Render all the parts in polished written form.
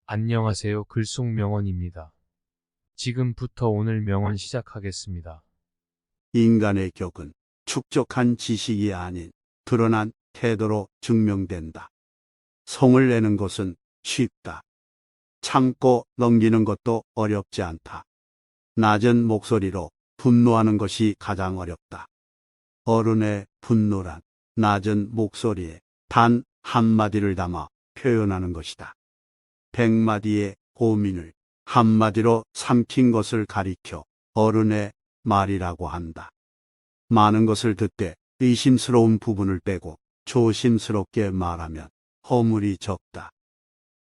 안녕하세요. 글속 명언입니다. 지금부터 오늘 명언 시작하겠습니다. 인간의 격은 축적한 지식이 아닌 드러난 태도로 증명된다. 성을 내는 것은 쉽다. 참고 넘기는 것도 어렵지 않다. 낮은 목소리로 분노하는 것이 가장 어렵다. 어른의 분노란 낮은 목소리에 단 한마디를 담아 표현하는 것이다. 100마디의 고민을 한마디로 삼킨 것을 가리켜 어른의 말이라고 한다. 많은 것을 듣되 의심스러운 부분을 빼고 조심스럽게 말하면 허물이 적다.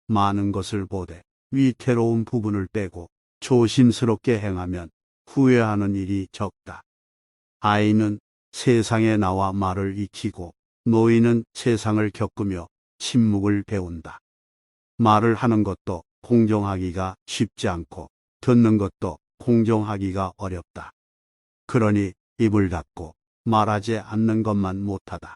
많은 것을 보되 위태로운 부분을 빼고 조심스럽게 행하면 후회하는 일이 적다. 아이는 세상에 나와 말을 익히고 노인은 세상을 겪으며 침묵을 배운다. 말을 하는 것도 공정하기가 쉽지 않고 듣는 것도 공정하기가 어렵다. 그러니 입을 닫고 말하지 않는 것만 못하다.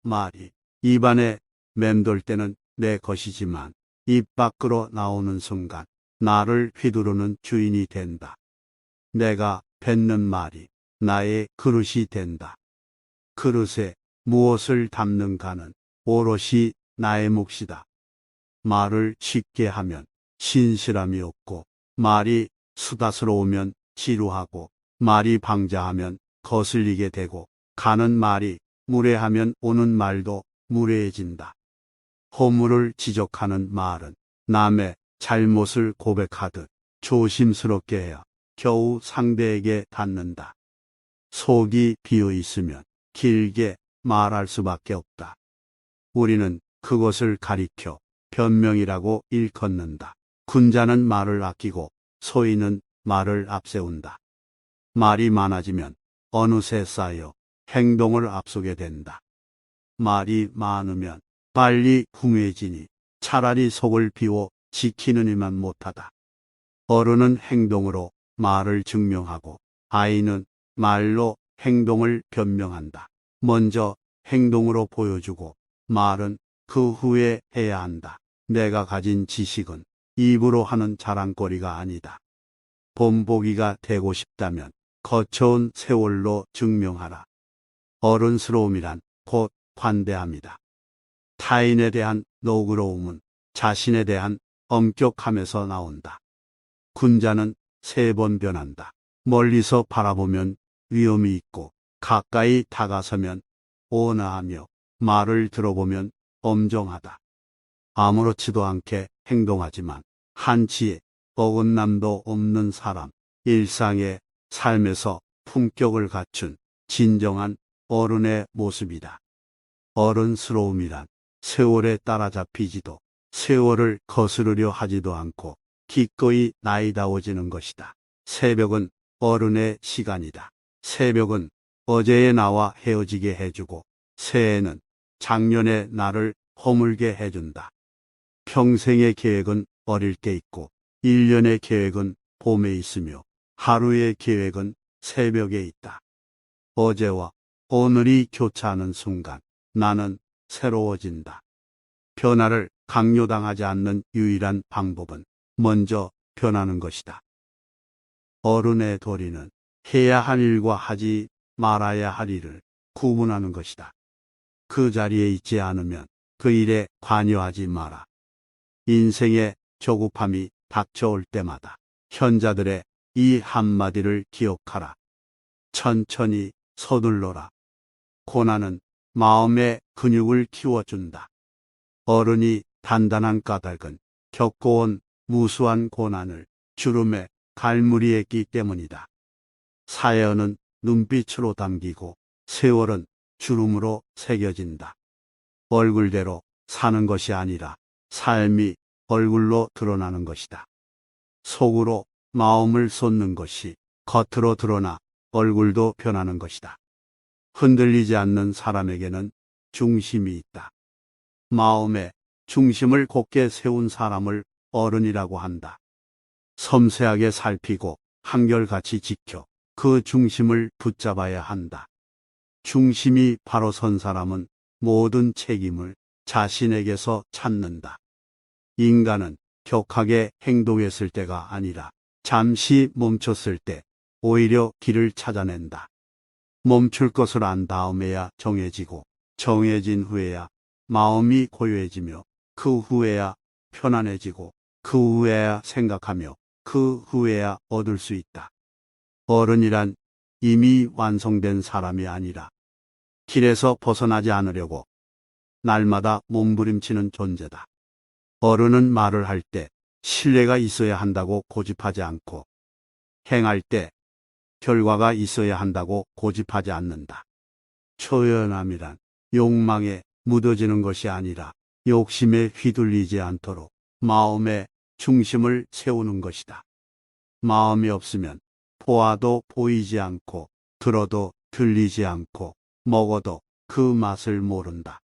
말이 입안에 맴돌 때는 내 것이지만 입 밖으로 나오는 순간 나를 휘두르는 주인이 된다. 내가 뱉는 말이 나의 그릇이 된다. 그릇에 무엇을 담는가는 오롯이 나의 몫이다. 말을 쉽게 하면 신실함이 없고 말이 수다스러우면 지루하고 말이 방자하면 거슬리게 되고 가는 말이 무례하면 오는 말도 무례해진다. 허물을 지적하는 말은 남의 잘못을 고백하듯 조심스럽게 해야 겨우 상대에게 닿는다. 속이 비어 있으면 길게 말할 수밖에 없다. 우리는 그것을 가리켜 변명이라고 일컫는다. 군자는 말을 아끼고 소인은 말을 앞세운다. 말이 많아지면 어느새 쌓여 행동을 앞서게 된다. 말이 많으면 빨리 궁해지니 차라리 속을 비워 지키는 일만 못하다. 어른은 행동으로 말을 증명하고 아이는 말로 행동을 변명한다. 먼저 행동으로 보여주고 말은 그 후에 해야 한다. 내가 가진 지식은 입으로 하는 자랑거리가 아니다. 본보기가 되고 싶다면 거쳐온 세월로 증명하라. 어른스러움이란 곧 관대함이다. 타인에 대한 너그러움은 자신에 대한 엄격함에서 나온다. 군자는 3번 변한다. 멀리서 바라보면 위험이 있고 가까이 다가서면 온화하며 말을 들어보면 엄정하다. 아무렇지도 않게 행동하지만 한치의 어긋남도 없는 사람, 일상의 삶에서 품격을 갖춘 진정한 어른의 모습이다. 어른스러움이란 세월에 따라잡히지도 세월을 거스르려 하지도 않고 기꺼이 나이다워지는 것이다. 새벽은 어른의 시간이다. 새벽은 어제의 나와 헤어지게 해주고 새해는 작년의 나를 허물게 해준다. 평생의 계획은 어릴 때 있고 1년의 계획은 봄에 있으며 하루의 계획은 새벽에 있다. 어제와 오늘이 교차하는 순간 나는 새로워진다. 변화를 강요당하지 않는 유일한 방법은 먼저 변하는 것이다. 어른의 도리는 해야 할 일과 하지 말아야 할 일을 구분하는 것이다. 그 자리에 있지 않으면 그 일에 관여하지 마라. 인생의 조급함이 닥쳐올 때마다 현자들의 이 한마디를 기억하라. 천천히 서둘러라. 고난은 마음의 근육을 키워준다. 어른이 단단한 까닭은 겪어온 무수한 고난을 주름에 갈무리했기 때문이다. 사연은 눈빛으로 담기고 세월은 주름으로 새겨진다. 얼굴대로 사는 것이 아니라 삶이 얼굴로 드러나는 것이다. 속으로 마음을 쏟는 것이 겉으로 드러나 얼굴도 변하는 것이다. 흔들리지 않는 사람에게는 중심이 있다. 마음의 중심을 곧게 세운 사람을 어른이라고 한다. 섬세하게 살피고 한결같이 지켜 그 중심을 붙잡아야 한다. 중심이 바로 선 사람은 모든 책임을 자신에게서 찾는다. 인간은 격하게 행동했을 때가 아니라 잠시 멈췄을 때 오히려 길을 찾아낸다. 멈출 것을 안 다음에야 정해지고 정해진 후에야 마음이 고요해지며 그 후에야 편안해지고 그 후에야 생각하며 그 후에야 얻을 수 있다. 어른이란 이미 완성된 사람이 아니라 길에서 벗어나지 않으려고 날마다 몸부림치는 존재다. 어른은 말을 할 때 신뢰가 있어야 한다고 고집하지 않고 행할 때 결과가 있어야 한다고 고집하지 않는다. 초연함이란 욕망에 묻어지는 것이 아니라 욕심에 휘둘리지 않도록 마음의 중심을 세우는 것이다. 마음이 없으면 보아도 보이지 않고 들어도 들리지 않고 먹어도 그 맛을 모른다.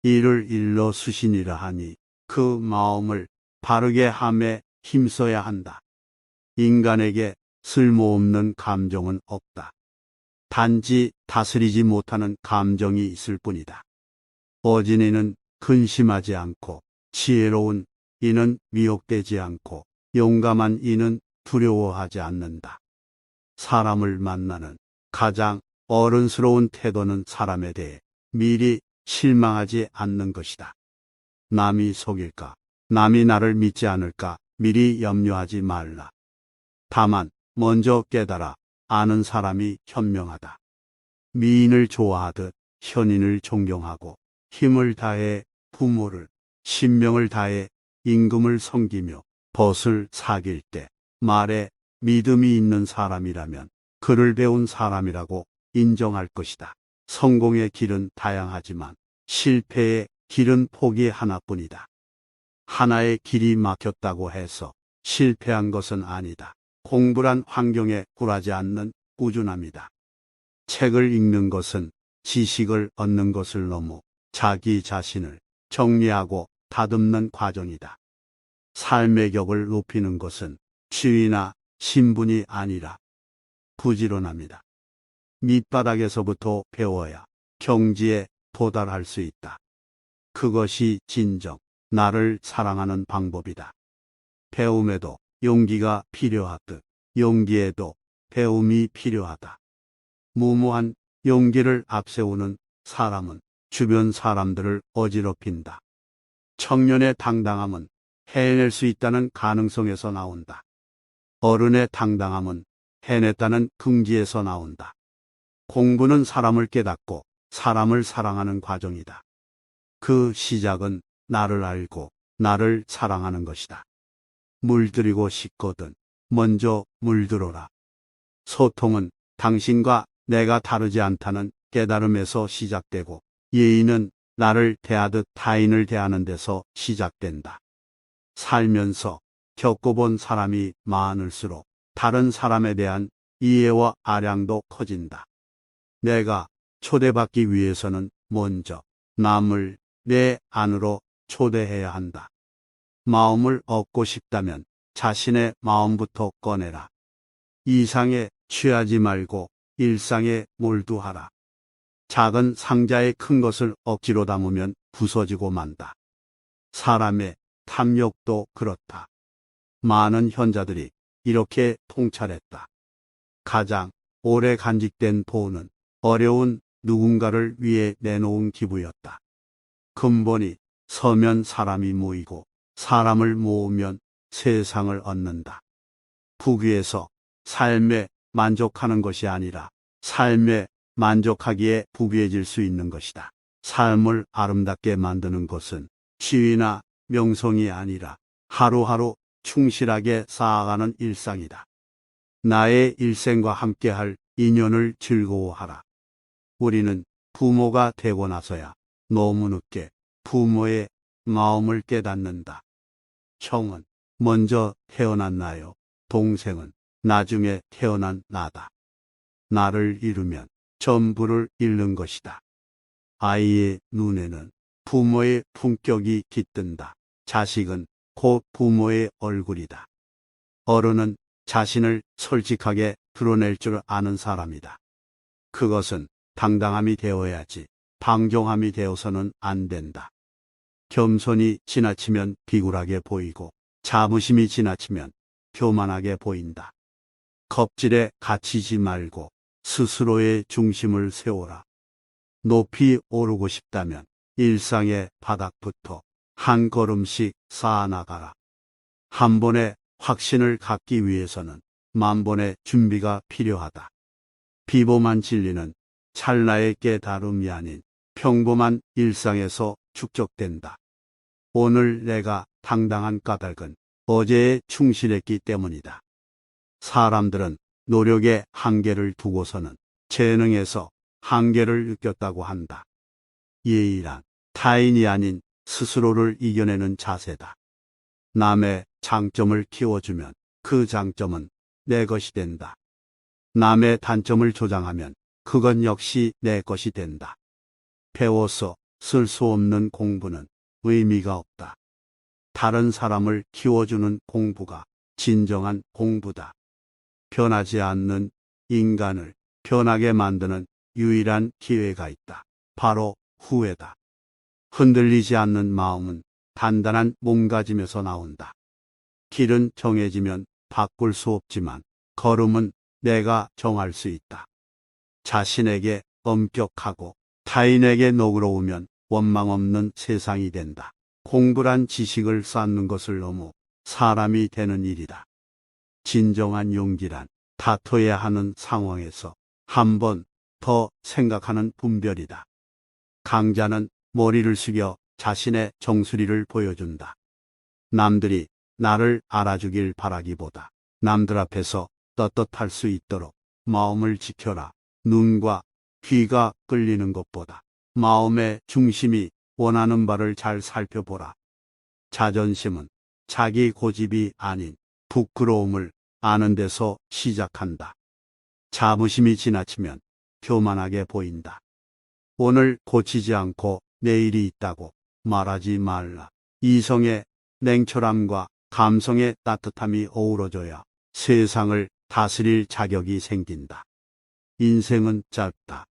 이를 일러 수신이라 하니 그 마음을 바르게 함에 힘써야 한다. 인간에게 쓸모없는 감정은 없다. 단지 다스리지 못하는 감정이 있을 뿐이다. 어진이는 근심하지 않고 지혜로운 이는 미혹되지 않고 용감한 이는 두려워하지 않는다. 사람을 만나는 가장 어른스러운 태도는 사람에 대해 미리 실망하지 않는 것이다. 남이 속일까, 남이 나를 믿지 않을까 미리 염려하지 말라. 다만 먼저 깨달아 아는 사람이 현명하다. 미인을 좋아하듯 현인을 존경하고 힘을 다해 부모를, 신명을 다해 임금을 섬기며 벗을 사귈 때 말에 믿음이 있는 사람이라면 글을 배운 사람이라고 인정할 것이다. 성공의 길은 다양하지만 실패의 길은 폭이 하나뿐이다. 하나의 길이 막혔다고 해서 실패한 것은 아니다. 공부란 환경에 굴하지 않는 꾸준함이다. 책을 읽는 것은 지식을 얻는 것을 넘어 자기 자신을 정리하고 다듬는 과정이다. 삶의 격을 높이는 것은 지위나 신분이 아니라 부지런함이다. 밑바닥에서부터 배워야 경지에 도달할 수 있다. 그것이 진정 나를 사랑하는 방법이다. 배움에도 용기가 필요하듯 용기에도 배움이 필요하다. 무모한 용기를 앞세우는 사람은 주변 사람들을 어지럽힌다. 청년의 당당함은 해낼 수 있다는 가능성에서 나온다. 어른의 당당함은 해냈다는 긍지에서 나온다. 공부는 사람을 깨닫고 사람을 사랑하는 과정이다. 그 시작은 나를 알고 나를 사랑하는 것이다. 물들이고 싶거든 먼저 물들어라. 소통은 당신과 내가 다르지 않다는 깨달음에서 시작되고 예의는 나를 대하듯 타인을 대하는 데서 시작된다. 살면서 겪어본 사람이 많을수록 다른 사람에 대한 이해와 아량도 커진다. 내가 초대받기 위해서는 먼저 남을 내 안으로 초대해야 한다. 마음을 얻고 싶다면 자신의 마음부터 꺼내라. 이상에 취하지 말고 일상에 몰두하라. 작은 상자에 큰 것을 억지로 담으면 부서지고 만다. 사람의 탐욕도 그렇다. 많은 현자들이 이렇게 통찰했다. 가장 오래 간직된 돈은 어려운 누군가를 위해 내놓은 기부였다. 근본이 서면 사람이 모이고 사람을 모으면 세상을 얻는다. 부귀에서 삶에 만족하는 것이 아니라 삶에 만족하기에 부귀해질 수 있는 것이다. 삶을 아름답게 만드는 것은 지위나 명성이 아니라 하루하루 충실하게 쌓아가는 일상이다. 나의 일생과 함께할 인연을 즐거워하라. 우리는 부모가 되고 나서야 너무 늦게 부모의 마음을 깨닫는다. 형은 먼저 태어났나요? 동생은 나중에 태어난 나다. 나를 잃으면 전부를 잃는 것이다. 아이의 눈에는 부모의 품격이 깃든다. 자식은 곧 부모의 얼굴이다. 어른은 자신을 솔직하게 드러낼 줄 아는 사람이다. 그것은 당당함이 되어야지 방종함이 되어서는 안 된다. 겸손이 지나치면 비굴하게 보이고 자부심이 지나치면 교만하게 보인다. 겁질에 갇히지 말고 스스로의 중심을 세워라. 높이 오르고 싶다면 일상의 바닥부터 한 걸음씩 쌓아나가라. 한 번의 확신을 갖기 위해서는 만 번의 준비가 필요하다. 비범한 진리는 찰나의 깨달음이 아닌 평범한 일상에서 축적된다. 오늘 내가 당당한 까닭은 어제에 충실했기 때문이다. 사람들은 노력에 한계를 두고서는 재능에서 한계를 느꼈다고 한다. 예의란 타인이 아닌 스스로를 이겨내는 자세다. 남의 장점을 키워주면 그 장점은 내 것이 된다. 남의 단점을 조장하면 그건 역시 내 것이 된다. 배워서 쓸 수 없는 공부는 의미가 없다. 다른 사람을 키워주는 공부가 진정한 공부다. 변하지 않는 인간을 변하게 만드는 유일한 기회가 있다. 바로 후회다. 흔들리지 않는 마음은 단단한 몸가짐에서 나온다. 길은 정해지면 바꿀 수 없지만 걸음은 내가 정할 수 있다. 자신에게 엄격하고 타인에게 너그러우면 원망 없는 세상이 된다. 공부란 지식을 쌓는 것을 넘어 사람이 되는 일이다. 진정한 용기란 다퉈야 하는 상황에서 한 번 더 생각하는 분별이다. 강자는 머리를 숙여 자신의 정수리를 보여준다. 남들이 나를 알아주길 바라기보다 남들 앞에서 떳떳할 수 있도록 마음을 지켜라. 눈과 귀가 끌리는 것보다 마음의 중심이 원하는 바를 잘 살펴보라. 자존심은 자기 고집이 아닌 부끄러움을 아는 데서 시작한다. 자부심이 지나치면 교만하게 보인다. 오늘 고치지 않고 내일이 있다고 말하지 말라. 이성의 냉철함과 감성의 따뜻함이 어우러져야 세상을 다스릴 자격이 생긴다. 인생은 짧다.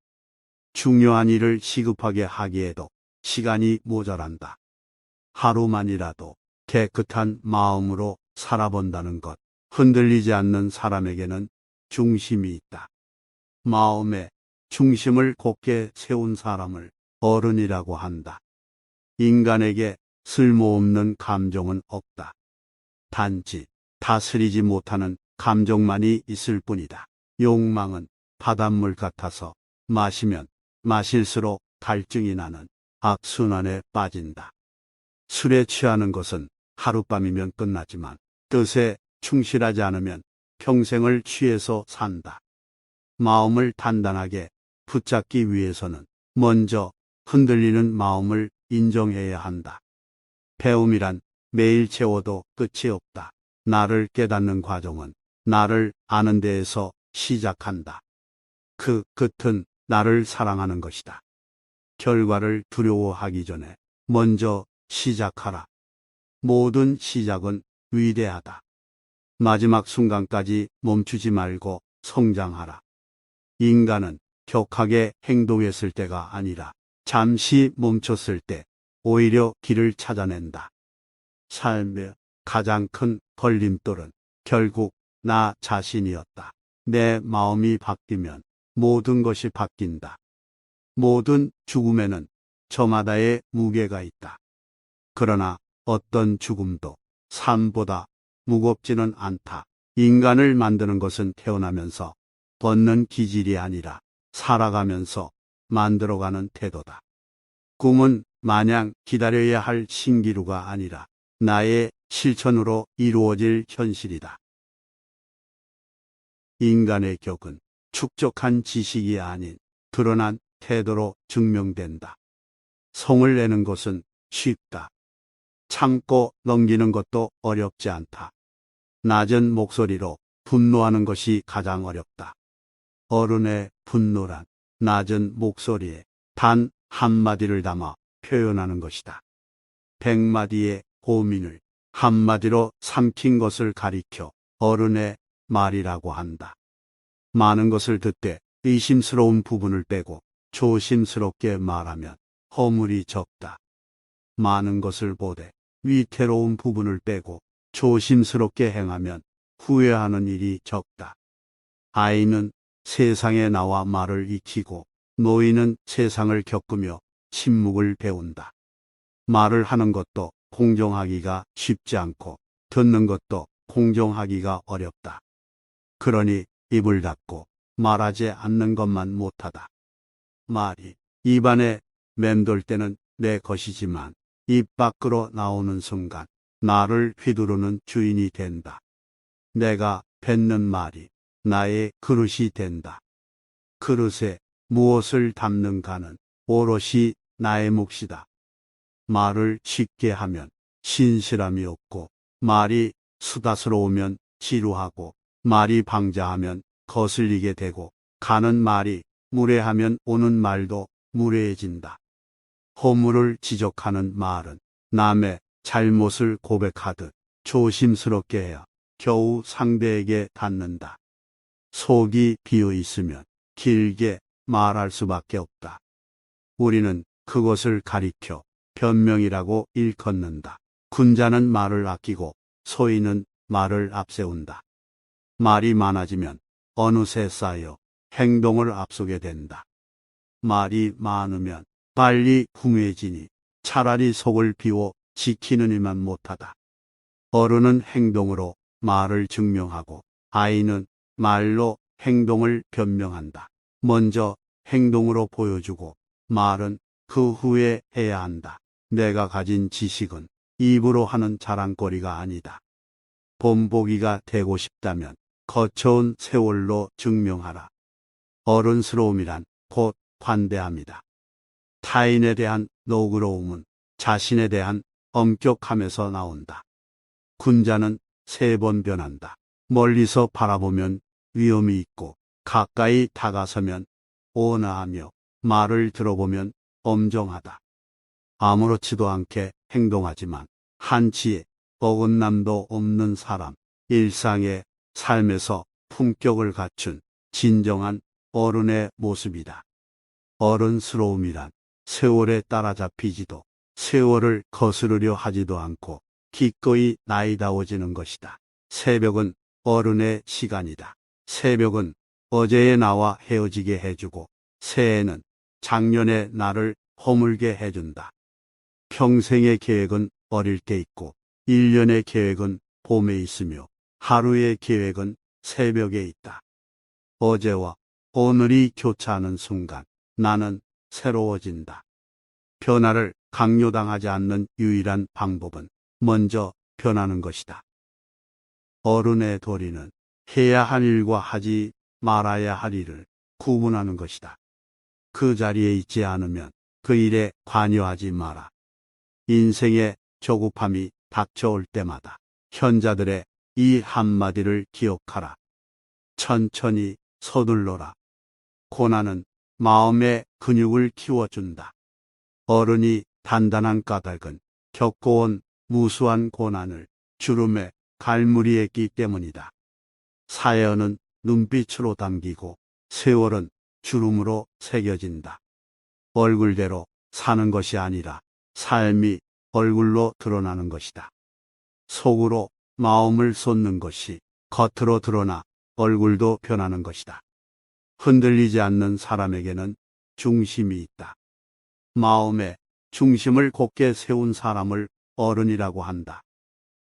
중요한 일을 시급하게 하기에도 시간이 모자란다. 하루만이라도 깨끗한 마음으로 살아본다는 것. 흔들리지 않는 사람에게는 중심이 있다. 마음의 중심을 곧게 세운 사람을 어른이라고 한다. 인간에게 쓸모없는 감정은 없다. 단지 다스리지 못하는 감정만이 있을 뿐이다. 욕망은 바닷물 같아서 마시면 마실수록 갈증이 나는 악순환에 빠진다. 술에 취하는 것은 하룻밤이면 끝나지만 뜻에 충실하지 않으면 평생을 취해서 산다. 마음을 단단하게 붙잡기 위해서는 먼저 흔들리는 마음을 인정해야 한다. 배움이란 매일 채워도 끝이 없다. 나를 깨닫는 과정은 나를 아는 데에서 시작한다. 그 끝은 나를 사랑하는 것이다. 결과를 두려워하기 전에 먼저 시작하라. 모든 시작은 위대하다. 마지막 순간까지 멈추지 말고 성장하라. 인간은 격하게 행동했을 때가 아니라 잠시 멈췄을 때 오히려 길을 찾아낸다. 삶의 가장 큰 걸림돌은 결국 나 자신이었다. 내 마음이 바뀌면 모든 것이 바뀐다. 모든 죽음에는 저마다의 무게가 있다. 그러나 어떤 죽음도 삶보다 무겁지는 않다. 인간을 만드는 것은 태어나면서 얻는 기질이 아니라 살아가면서 만들어가는 태도다. 꿈은 마냥 기다려야 할 신기루가 아니라 나의 실천으로 이루어질 현실이다. 인간의 격은 축적한 지식이 아닌 드러난 태도로 증명된다. 성을 내는 것은 쉽다. 참고 넘기는 것도 어렵지 않다. 낮은 목소리로 분노하는 것이 가장 어렵다. 어른의 분노란 낮은 목소리에 단 한마디를 담아 표현하는 것이다. 100마디의 고민을 한마디로 삼킨 것을 가리켜 어른의 말이라고 한다. 많은 것을 듣되 의심스러운 부분을 빼고 조심스럽게 말하면 허물이 적다. 많은 것을 보되 위태로운 부분을 빼고 조심스럽게 행하면 후회하는 일이 적다. 아이는 세상에 나와 말을 익히고 노인은 세상을 겪으며 침묵을 배운다. 말을 하는 것도 공정하기가 쉽지 않고 듣는 것도 공정하기가 어렵다. 그러니 입을 닫고 말하지 않는 것만 못하다. 말이 입안에 맴돌 때는 내 것이지만 입 밖으로 나오는 순간 나를 휘두르는 주인이 된다. 내가 뱉는 말이 나의 그릇이 된다. 그릇에 무엇을 담는가는 오롯이 나의 몫이다. 말을 쉽게 하면 신실함이 없고 말이 수다스러우면 지루하고 말이 방자하면 거슬리게 되고 가는 말이 무례하면 오는 말도 무례해진다. 허물을 지적하는 말은 남의 잘못을 고백하듯 조심스럽게 해야 겨우 상대에게 닿는다. 속이 비어 있으면 길게 말할 수밖에 없다. 우리는 그것을 가리켜 변명이라고 일컫는다. 군자는 말을 아끼고 소인은 말을 앞세운다. 말이 많아지면 어느새 쌓여 행동을 앞서게 된다. 말이 많으면 빨리 궁해지니 차라리 속을 비워 지키는 일만 못하다. 어른은 행동으로 말을 증명하고 아이는 말로 행동을 변명한다. 먼저 행동으로 보여주고 말은 그 후에 해야 한다. 내가 가진 지식은 입으로 하는 자랑거리가 아니다. 본보기가 되고 싶다면 거쳐온 세월로 증명하라. 어른스러움이란 곧 관대함이다. 타인에 대한 너그러움은 자신에 대한 엄격함에서 나온다. 군자는 3번 변한다. 멀리서 바라보면 위험이 있고 가까이 다가서면 온화하며 말을 들어보면 엄정하다. 아무렇지도 않게 행동하지만 한치의 어긋남도 없는 사람, 일상의 삶에서 품격을 갖춘 진정한 어른의 모습이다. 어른스러움이란 세월에 따라잡히지도 세월을 거스르려 하지도 않고 기꺼이 나이다워지는 것이다. 새벽은 어른의 시간이다. 새벽은 어제의 나와 헤어지게 해주고 새해는 작년의 나를 허물게 해준다. 평생의 계획은 어릴 때 있고 1년의 계획은 봄에 있으며 하루의 계획은 새벽에 있다. 어제와 오늘이 교차하는 순간 나는 새로워진다. 변화를 강요당하지 않는 유일한 방법은 먼저 변하는 것이다. 어른의 도리는 해야 할 일과 하지 말아야 할 일을 구분하는 것이다. 그 자리에 있지 않으면 그 일에 관여하지 마라. 인생의 조급함이 닥쳐올 때마다 현자들의 이 한마디를 기억하라. 천천히 서둘러라. 고난은 마음의 근육을 키워준다. 어른이 단단한 까닭은 겪어온 무수한 고난을 주름에 갈무리했기 때문이다. 사연은 눈빛으로 담기고 세월은 주름으로 새겨진다. 얼굴대로 사는 것이 아니라 삶이 얼굴로 드러나는 것이다. 속으로 마음을 쏟는 것이 겉으로 드러나 얼굴도 변하는 것이다. 흔들리지 않는 사람에게는 중심이 있다. 마음의 중심을 곧게 세운 사람을 어른이라고 한다.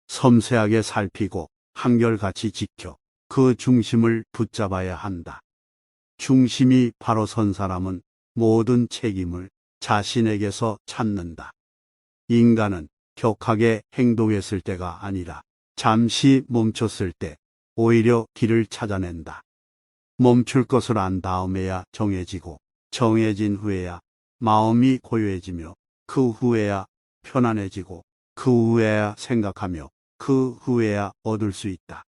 섬세하게 살피고 한결같이 지켜 그 중심을 붙잡아야 한다. 중심이 바로 선 사람은 모든 책임을 자신에게서 찾는다. 인간은 격하게 행동했을 때가 아니라 잠시 멈췄을 때 오히려 길을 찾아낸다. 멈출 것을 안 다음에야 정해지고 정해진 후에야 마음이 고요해지며 그 후에야 편안해지고 그 후에야 생각하며 그 후에야 얻을 수 있다.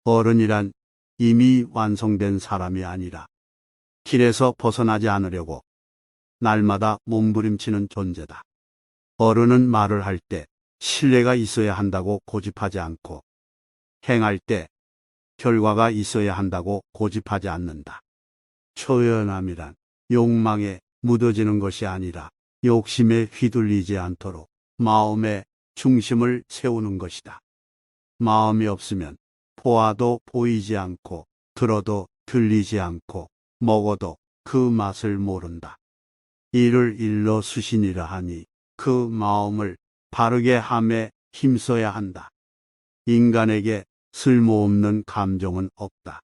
어른이란 이미 완성된 사람이 아니라 길에서 벗어나지 않으려고 날마다 몸부림치는 존재다. 어른은 말을 할 때 신뢰가 있어야 한다고 고집하지 않고 행할 때 결과가 있어야 한다고 고집하지 않는다. 초연함이란 욕망에 묻어지는 것이 아니라 욕심에 휘둘리지 않도록 마음의 중심을 세우는 것이다. 마음이 없으면 보아도 보이지 않고 들어도 들리지 않고 먹어도 그 맛을 모른다. 이를 일러 수신이라 하니 그 마음을 바르게 함에 힘써야 한다. 인간에게 쓸모없는 감정은 없다.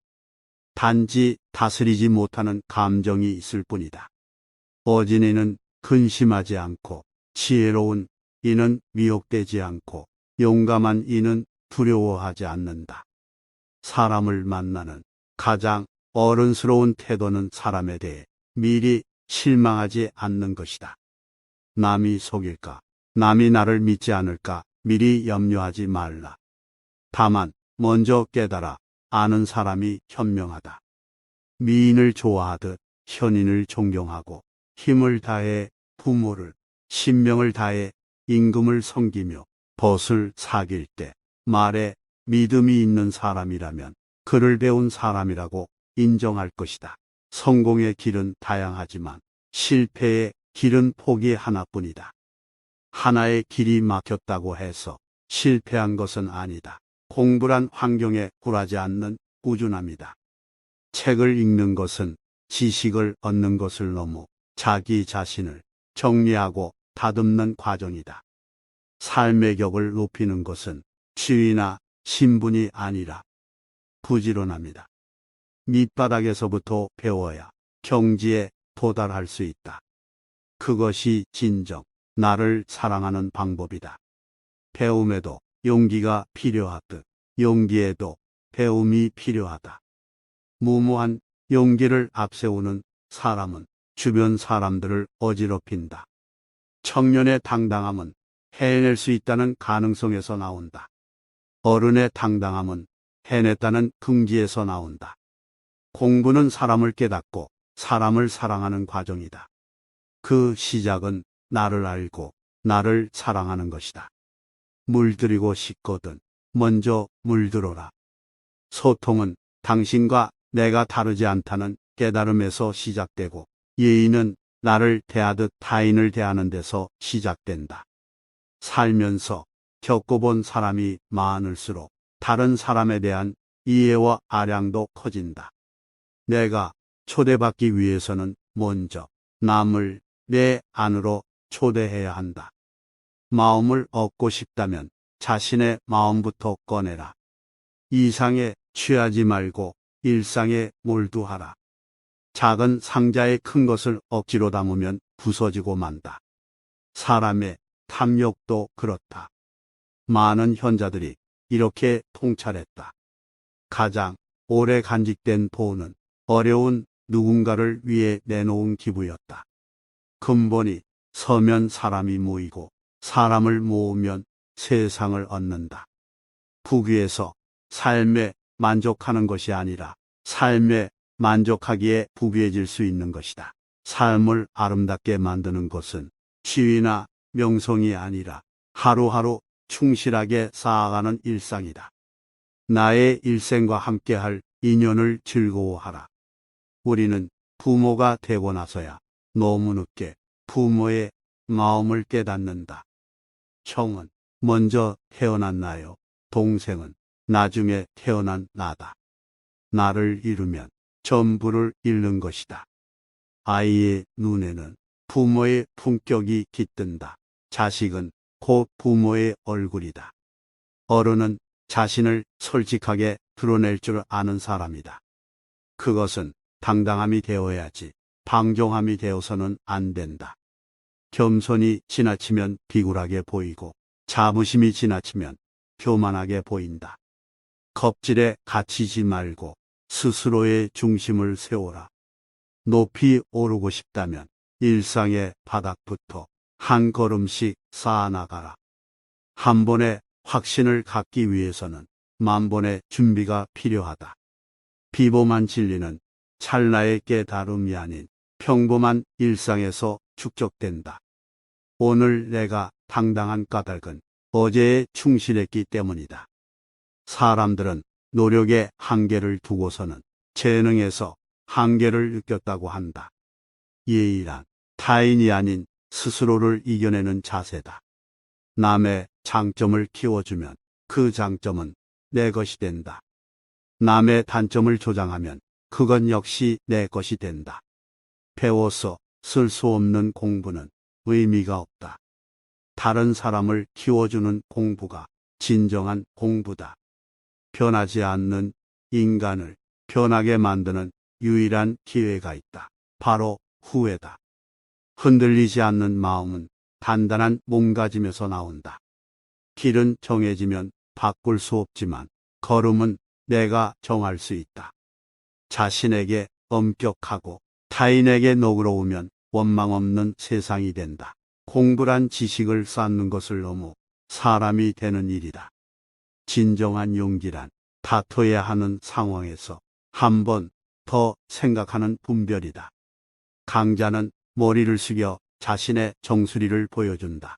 단지 다스리지 못하는 감정이 있을 뿐이다. 어진이는 근심하지 않고 지혜로운 이는 미혹되지 않고 용감한 이는 두려워하지 않는다. 사람을 만나는 가장 어른스러운 태도는 사람에 대해 미리 실망하지 않는 것이다. 남이 속일까? 남이 나를 믿지 않을까? 미리 염려하지 말라. 다만 먼저 깨달아 아는 사람이 현명하다. 미인을 좋아하듯 현인을 존경하고 힘을 다해 부모를 신명을 다해 임금을 섬기며 벗을 사귈 때 말에 믿음이 있는 사람이라면 그를 배운 사람이라고 인정할 것이다. 성공의 길은 다양하지만 실패의 길은 폭이 하나뿐이다. 하나의 길이 막혔다고 해서 실패한 것은 아니다. 공부란 환경에 굴하지 않는 꾸준함이다. 책을 읽는 것은 지식을 얻는 것을 넘어 자기 자신을 정리하고 다듬는 과정이다. 삶의 격을 높이는 것은 지위나 신분이 아니라 부지런함이다. 밑바닥에서부터 배워야 경지에 도달할 수 있다. 그것이 진정 나를 사랑하는 방법이다. 배움에도 용기가 필요하듯 용기에도 배움이 필요하다. 무모한 용기를 앞세우는 사람은 주변 사람들을 어지럽힌다. 청년의 당당함은 해낼 수 있다는 가능성에서 나온다. 어른의 당당함은 해냈다는 긍지에서 나온다. 공부는 사람을 깨닫고 사람을 사랑하는 과정이다. 그 시작은 나를 알고 나를 사랑하는 것이다. 물들이고 싶거든 먼저 물들어라. 소통은 당신과 내가 다르지 않다는 깨달음에서 시작되고 예의는 나를 대하듯 타인을 대하는 데서 시작된다. 살면서 겪어본 사람이 많을수록 다른 사람에 대한 이해와 아량도 커진다. 내가 초대받기 위해서는 먼저 남을 내 안으로 초대해야 한다. 마음을 얻고 싶다면 자신의 마음부터 꺼내라. 이상에 취하지 말고 일상에 몰두하라. 작은 상자에 큰 것을 억지로 담으면 부서지고 만다. 사람의 탐욕도 그렇다. 많은 현자들이 이렇게 통찰했다. 가장 오래 간직된 돈은 어려운 누군가를 위해 내놓은 기부였다. 근본이 서면 사람이 모이고 사람을 모으면 세상을 얻는다. 부귀에서 삶에 만족하는 것이 아니라 삶에 만족하기에 부귀해질 수 있는 것이다. 삶을 아름답게 만드는 것은 지위나 명성이 아니라 하루하루 충실하게 쌓아가는 일상이다. 나의 일생과 함께할 인연을 즐거워하라. 우리는 부모가 되고 나서야 너무 늦게 부모의 마음을 깨닫는다. 형은 먼저 태어났나요? 동생은 나중에 태어난 나다. 나를 잃으면 전부를 잃는 것이다. 아이의 눈에는 부모의 품격이 깃든다. 자식은 곧 부모의 얼굴이다. 어른은 자신을 솔직하게 드러낼 줄 아는 사람이다. 그것은 당당함이 되어야지 방종함이 되어서는 안 된다. 겸손이 지나치면 비굴하게 보이고 자부심이 지나치면 교만하게 보인다. 겁질에 갇히지 말고 스스로의 중심을 세워라. 높이 오르고 싶다면 일상의 바닥부터 한 걸음씩 쌓아나가라. 한 번의 확신을 갖기 위해서는 만 번의 준비가 필요하다. 비범한 진리는 찰나의 깨달음이 아닌 평범한 일상에서 축적된다. 오늘 내가 당당한 까닭은 어제에 충실했기 때문이다. 사람들은 노력에 한계를 두고서는 재능에서 한계를 느꼈다고 한다. 예의란 타인이 아닌 스스로를 이겨내는 자세다. 남의 장점을 키워주면 그 장점은 내 것이 된다. 남의 단점을 조장하면 그건 역시 내 것이 된다. 배워서 쓸 수 없는 공부는 의미가 없다. 다른 사람을 키워주는 공부가 진정한 공부다. 변하지 않는 인간을 변하게 만드는 유일한 기회가 있다. 바로 후회다. 흔들리지 않는 마음은 단단한 몸가짐에서 나온다. 길은 정해지면 바꿀 수 없지만 걸음은 내가 정할 수 있다. 자신에게 엄격하고 타인에게 너그러우면 원망 없는 세상이 된다. 공부란 지식을 쌓는 것을 넘어 사람이 되는 일이다. 진정한 용기란 다퉈야 하는 상황에서 한 번 더 생각하는 분별이다. 강자는 머리를 숙여 자신의 정수리를 보여준다.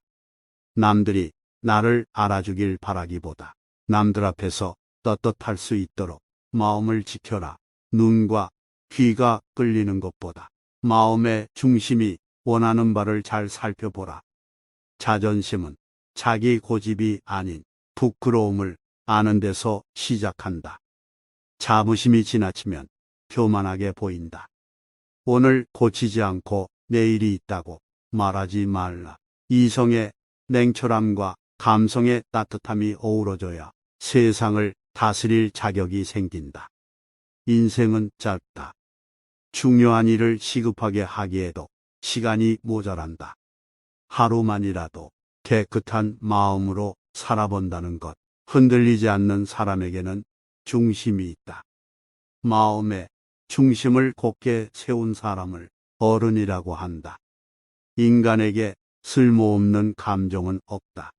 남들이 나를 알아주길 바라기보다 남들 앞에서 떳떳할 수 있도록 마음을 지켜라. 눈과 귀가 끌리는 것보다 마음의 중심이 원하는 바를 잘 살펴보라. 자존심은 자기 고집이 아닌 부끄러움을 아는 데서 시작한다. 자부심이 지나치면 교만하게 보인다. 오늘 고치지 않고 내일이 있다고 말하지 말라. 이성의 냉철함과 감성의 따뜻함이 어우러져야 세상을 다스릴 자격이 생긴다. 인생은 짧다. 중요한 일을 시급하게 하기에도 시간이 모자란다. 하루만이라도 깨끗한 마음으로 살아본다는 것. 흔들리지 않는 사람에게는 중심이 있다. 마음의 중심을 곧게 세운 사람을 어른이라고 한다. 인간에게 쓸모없는 감정은 없다.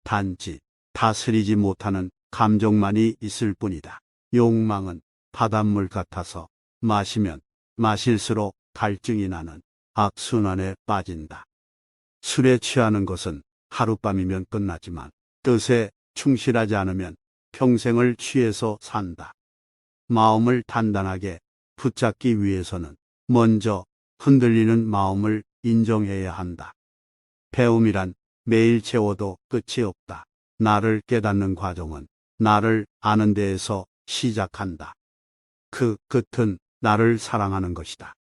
단지 다스리지 못하는 감정만이 있을 뿐이다. 욕망은 바닷물 같아서 마시면 마실수록 갈증이 나는 악순환에 빠진다. 술에 취하는 것은 하룻밤이면 끝나지만 뜻에 충실하지 않으면 평생을 취해서 산다. 마음을 단단하게 붙잡기 위해서는 먼저 흔들리는 마음을 인정해야 한다. 배움이란 매일 채워도 끝이 없다. 나를 깨닫는 과정은 나를 아는 데에서 시작한다. 그 끝은 나를 사랑하는 것이다.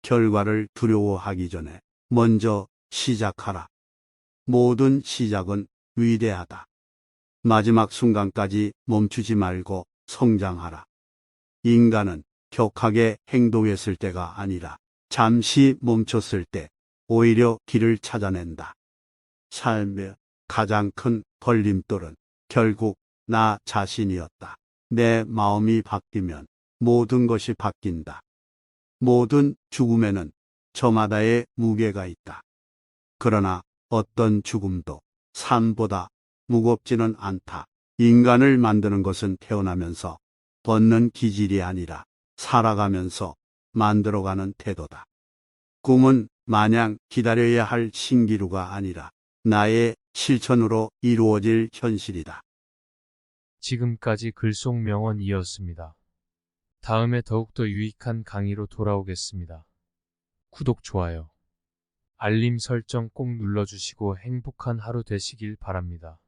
결과를 두려워하기 전에 먼저 시작하라. 모든 시작은 위대하다. 마지막 순간까지 멈추지 말고 성장하라. 인간은 격하게 행동했을 때가 아니라 잠시 멈췄을 때 오히려 길을 찾아낸다. 삶의 가장 큰 걸림돌은 결국 나 자신이었다. 내 마음이 바뀌면 모든 것이 바뀐다. 모든 죽음에는 저마다의 무게가 있다. 그러나 어떤 죽음도 산보다 무겁지는 않다. 인간을 만드는 것은 태어나면서 얻는 기질이 아니라 살아가면서 만들어가는 태도다. 꿈은 마냥 기다려야 할 신기루가 아니라 나의 실천으로 이루어질 현실이다. 지금까지 글속 명언이었습니다. 다음에 더욱더 유익한 강의로 돌아오겠습니다. 구독, 좋아요, 알림 설정 꼭 눌러주시고 행복한 하루 되시길 바랍니다.